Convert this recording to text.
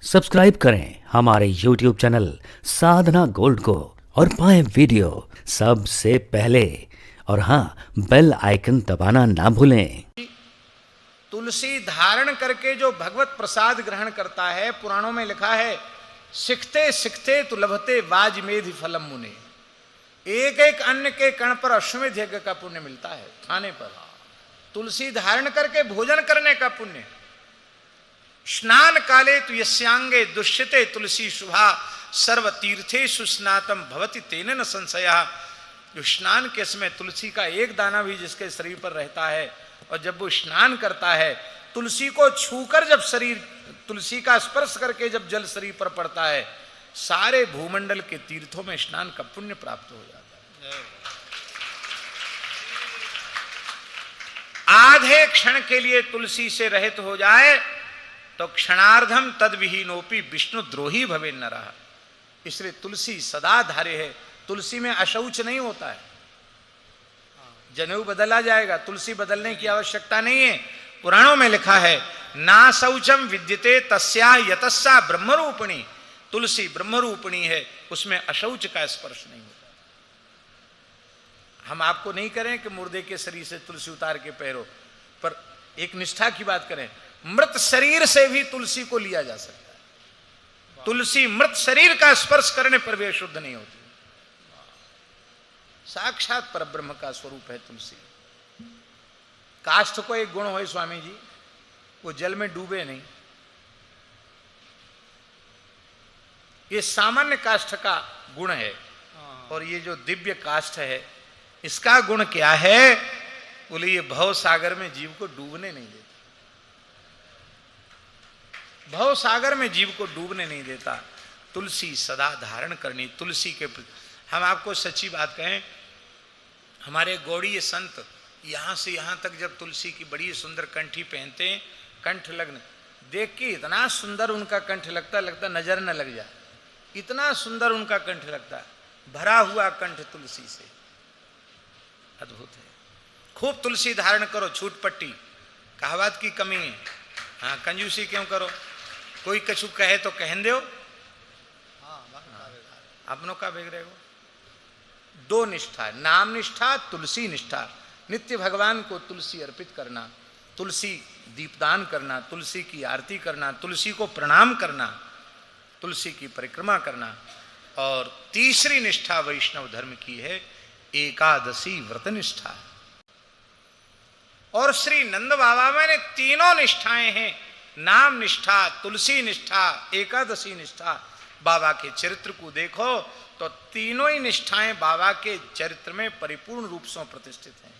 Subscribe करें हमारे YouTube channel साधना gold को और पाएं वीडियो सबसे पहले। और हाँ, बेल आइकन दबाना ना भूलें। तुलसी धारण करके जो भगवत प्रसाद ग्रहण करता है, पुराणों में लिखा है, सिखते सिखते तो लभते वाजमेधि फलम मुने। एक एक अन्न के कण पर अश्वमेध यज्ञ का पुण्य मिलता है। खाने पर तुलसी धारण करके भोजन करने का पुण्य। स्नान काले तो यस्यांगे दुष्यते तुलसी शुभा सर्व तीर्थेषु स्नातम भवति तेन न संशया। जो स्नान के समय तुलसी का एक दाना भी जिसके शरीर पर रहता है, और जब वो स्नान करता है, तुलसी को छूकर जब शरीर, तुलसी का स्पर्श करके जब जल शरीर पर पड़ता है, सारे भूमंडल के तीर्थों में स्नान का पुण्य प्राप्त हो जाता है। आधे क्षण के लिए तुलसी से रहित हो जाए तो क्षणार्धम तद विहीनोपि विष्णु द्रोही भवे न रहा। इसलिए तुलसी सदा धार्य है। तुलसी में अशौच नहीं होता है। जनेऊ बदला जाएगा, तुलसी बदलने की आवश्यकता नहीं है। पुराणों में लिखा है, ना शौचम विद्यते तस्या यतस्सा ब्रह्मरूपिणी। तुलसी ब्रह्मरूपिणी है, उसमें अशौच का स्पर्श नहीं होता। हम आपको नहीं करें कि मुर्दे के शरीर से तुलसी उतार के पहरो, पर एक निष्ठा की बात करें, मृत शरीर से भी तुलसी को लिया जा सकता है। तुलसी मृत शरीर का स्पर्श करने पर भी अशुद्ध नहीं होती। साक्षात परब्रह्म का स्वरूप है तुलसी। काष्ठ को एक गुण हो स्वामी जी, वो जल में डूबे नहीं। ये सामान्य काष्ठ का गुण है, और ये जो दिव्य काष्ठ है, इसका गुण क्या है? बोले ये भव सागर में जीव को डूबने नहीं देता। भव सागर में जीव को डूबने नहीं देता। तुलसी सदा धारण करनी। तुलसी के हम आपको सच्ची बात कहें, हमारे गौड़ीय संत यहां से यहां तक जब तुलसी की बड़ी सुंदर कंठी पहनते हैं, कंठ लग्न देख के इतना सुंदर उनका कंठ लगता नजर न लग जाए, इतना सुंदर उनका कंठ लगता है। भरा हुआ कंठ तुलसी से, अद्भुत है। खूब तुलसी धारण करो। छूट पट्टी कहावत की कमी है। हाँ, कंजूसी क्यों करो? कोई कछु कहे तो कहन दो, अपनों का भेग रहेगा। दो निष्ठा, नाम निष्ठा, तुलसी निष्ठा। नित्य भगवान को तुलसी अर्पित करना, तुलसी दीपदान करना, तुलसी की आरती करना, तुलसी को प्रणाम करना, तुलसी की परिक्रमा करना। और तीसरी निष्ठा वैष्णव धर्म की है एकादशी व्रत निष्ठा। और श्री नंद बाबा में तीनों निष्ठाएं हैं, नाम निष्ठा, तुलसी निष्ठा, एकादशी निष्ठा। बाबा के चरित्र को देखो तो तीनों ही निष्ठाएं बाबा के चरित्र में परिपूर्ण रूप से प्रतिष्ठित हैं।